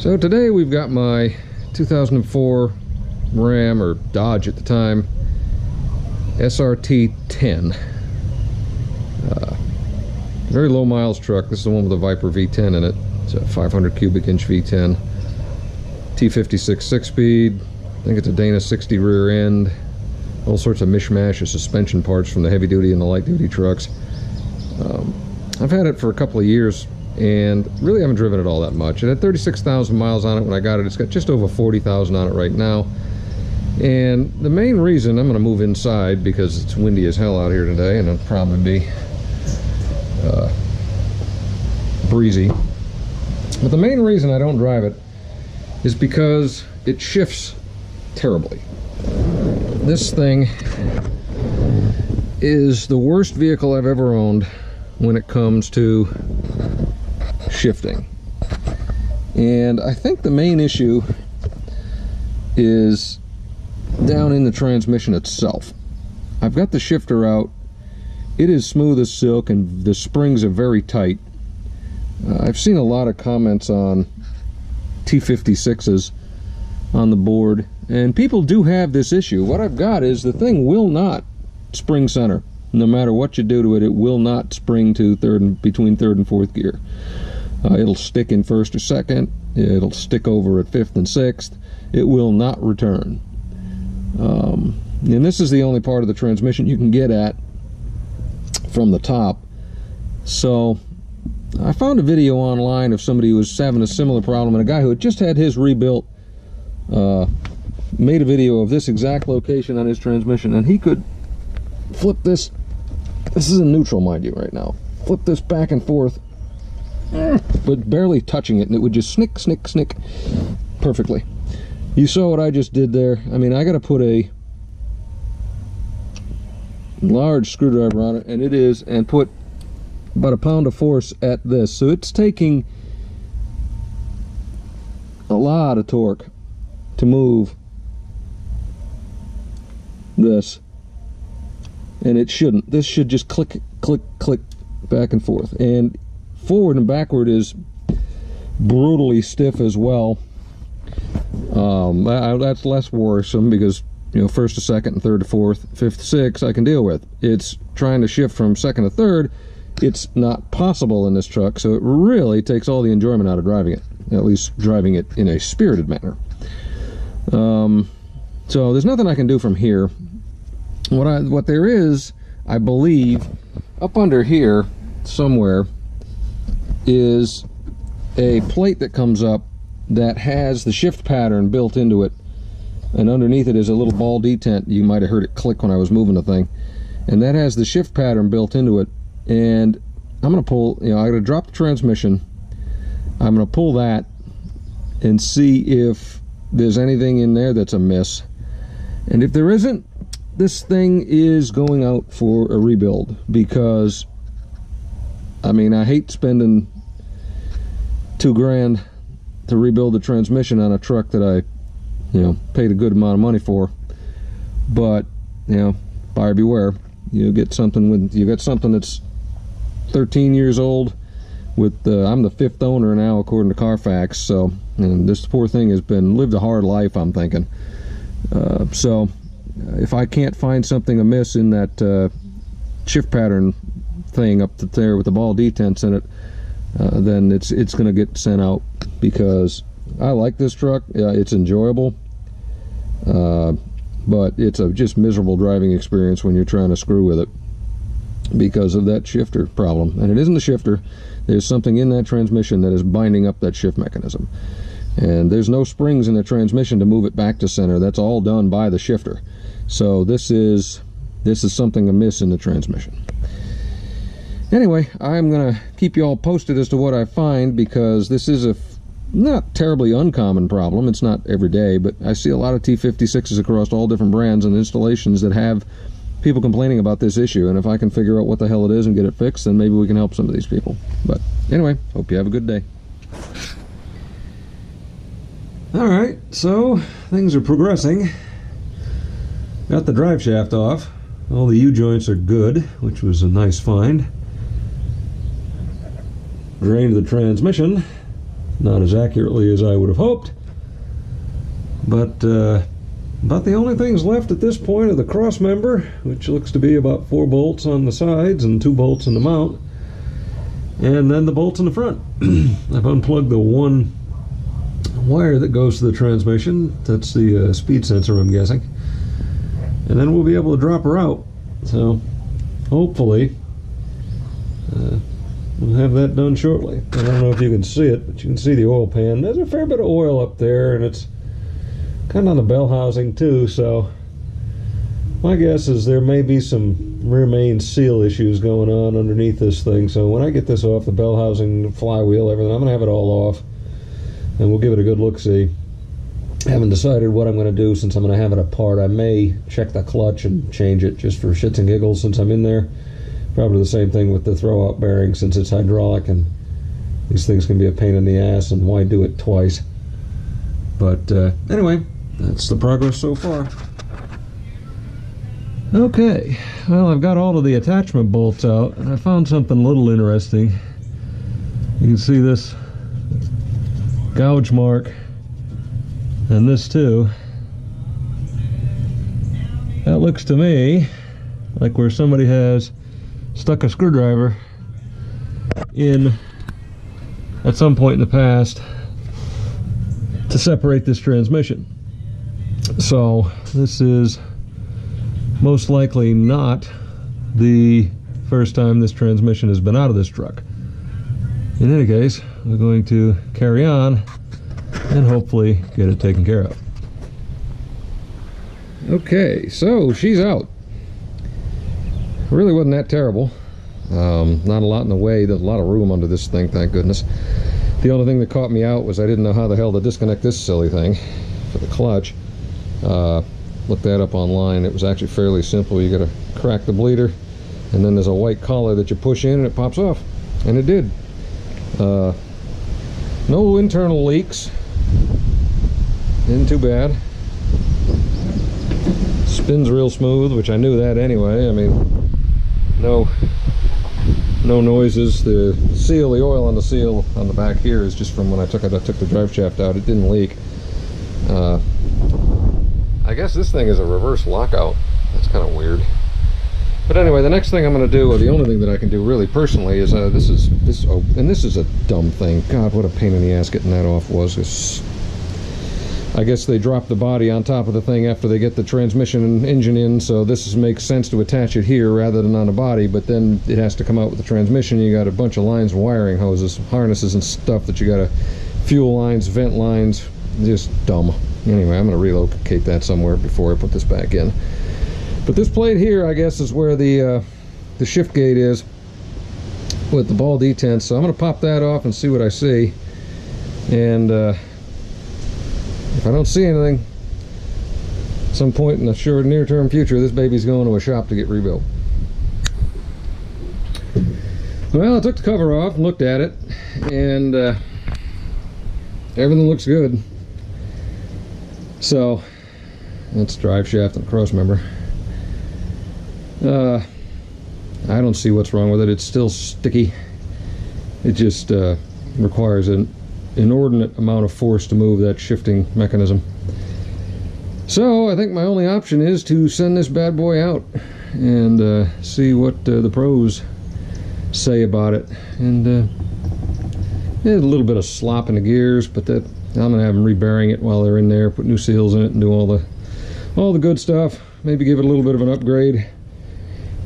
So today we've got my 2004 Ram, or Dodge at the time, SRT-10. Very low miles truck. This is the one with a Viper V10 in it. It's a 500 cubic inch V10. T56 6-speed. I think it's a Dana 60 rear end. All sorts of mishmash of suspension parts from the heavy duty and the light duty trucks. I've had it for a couple of years and really haven't driven it all that much. It had 36,000 miles on it when I got it. It's got just over 40,000 on it right now. And the main reason, I'm going to move inside because it's windy as hell out here today, and it'll probably be breezy. But the main reason I don't drive it is because it shifts terribly. This thing is the worst vehicle I've ever owned when it comes to shifting. And I think the main issue is down in the transmission itself. I've got the shifter out. It is smooth as silk and the springs are very tight. I've seen a lot of comments on T56s on the board, and people do have this issue. What I've got is the thing will not spring center. No matter what you do to it, it will not spring to between third and fourth gear. It'll stick in first or second. It'll stick over at fifth and sixth. It will not return. And this is the only part of the transmission you can get at from the top. So I found a video online of somebody who was having a similar problem, and a guy who had just had his rebuilt made a video of this exact location on his transmission, and he could flip this. This is in neutral, mind you, right now. Flip this back and forth, but barely touching it, and it would just snick, snick, snick perfectly. You saw what I just did there. I mean, I got to put a large screwdriver on it, and put about a pound of force at this. So it's taking a lot of torque to move this, and it shouldn't. This should just click, click, click back and forth, and forward and backward is brutally stiff as well. That's less worrisome because, you know, first to second and third to fourth, fifth to sixth I can deal with. It's trying to shift from second to third. It's not possible in this truck, so it really takes all the enjoyment out of driving it, at least driving it in a spirited manner. So there's nothing I can do from here. What there is, I believe, up under here somewhere is a plate that comes up that has the shift pattern built into it, and underneath it is a little ball detent. You might have heard it click when I was moving the thing, and that has the shift pattern built into it. And I'm going to pull, you know, I'm going to drop the transmission. I'm going to pull that and see if there's anything in there that's amiss. And if there isn't, this thing is going out for a rebuild, because I mean, I hate spending $2 grand to rebuild the transmission on a truck that I, you know, paid a good amount of money for. But, you know, buyer beware. You get something that's 13 years old with I'm the 5th owner now according to Carfax, so, and this poor thing has lived a hard life, I'm thinking. So if I can't find something amiss in that shift pattern thing up there with the ball detents in it, then it's going to get sent out, because I like this truck. It's enjoyable, but it's a just miserable driving experience when you're trying to screw with it because of that shifter problem. And it isn't the shifter. There's something in that transmission that is binding up that shift mechanism, and there's no springs in the transmission to move it back to center. That's all done by the shifter. So this is something amiss in the transmission. Anyway, I'm gonna keep you all posted as to what I find, because this is a not terribly uncommon problem. It's not every day, but I see a lot of T56s across all different brands and installations that have people complaining about this issue, and if I can figure out what the hell it is and get it fixed, then maybe we can help some of these people. But anyway, hope you have a good day. Alright, so things are progressing. Got the drive shaft off. All the U-joints are good, which was a nice find. Drained the transmission. not as accurately as I would have hoped. But about the only things left at this point are the cross member, which looks to be about 4 bolts on the sides and 2 bolts in the mount, and then the bolts in the front. I've unplugged the one wire that goes to the transmission. That's the speed sensor, I'm guessing, and then we'll be able to drop her out. So hopefully we'll have that done shortly. I don't know if you can see it, but you can see the oil pan. There's a fair bit of oil up there, and it's kind of on the bell housing too, so my guess is there may be some rear main seal issues going on underneath this thing. So when I get this off, the bell housing, the flywheel, everything, I'm going to have it all off, and we'll give it a good look-see. I haven't decided what I'm going to do since I'm going to have it apart. I may check the clutch and change it just for shits and giggles since I'm in there. Probably the same thing with the throw-out bearing since it's hydraulic, and these things can be a pain in the ass, and why do it twice? But anyway, that's the progress so far. Okay, well, I've got all of the attachment bolts out, and I found something a little interesting. You can see this gouge mark, and this too. That looks to me like where somebody has stuck a screwdriver in at some point in the past to separate this transmission. So this is most likely not the first time this transmission has been out of this truck. In any case, we're going to carry on and hopefully get it taken care of. Okay, so she's out. Really wasn't that terrible. Not a lot in the way. There's a lot of room under this thing, thank goodness. The only thing that caught me out was I didn't know how the hell to disconnect this silly thing for the clutch. Looked that up online. It was actually fairly simple. You gotta crack the bleeder, and then there's a white collar that you push in and it pops off, and it did. No internal leaks, isn't too bad. Spins real smooth, which I knew that anyway. I mean, no noises. The seal, the oil on the seal on the back here is just from when I took the drive shaft out. It didn't leak. I guess this thing is a reverse lockout. That's kind of weird. But anyway, the next thing I'm going to do, or the only thing that I can do really personally, is this is a dumb thing. God, what a pain in the ass getting that off was. I guess they drop the body on top of the thing after they get the transmission and engine in, so this makes sense to attach it here rather than on the body, but then it has to come out with the transmission. You got a bunch of lines of wiring hoses, harnesses and stuff that you got to, fuel lines, vent lines, just dumb. Anyway, I'm going to relocate that somewhere before I put this back in. But this plate here, I guess, is where the shift gate is with the ball detent, so I'm going to pop that off and see what I see. And if I don't see anything, at some point in the near-term future, this baby's going to a shop to get rebuilt. Well, I took the cover off and looked at it, and everything looks good. So that's drive shaft and cross member. I don't see what's wrong with it. It's still sticky. It just requires an inordinate amount of force to move that shifting mechanism. So I think my only option is to send this bad boy out and see what the pros say about it. And there's a little bit of slop in the gears, but that I'm gonna have them rebearing it while they're in there, put new seals in it, and do all the good stuff. Maybe give it a little bit of an upgrade,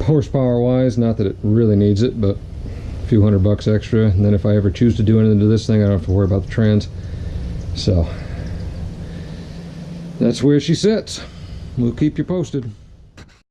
horsepower wise. Not that it really needs it, but a few $100 extra. And then if I ever choose to do anything to this thing, I don't have to worry about the trans. So that's where she sits. We'll keep you posted.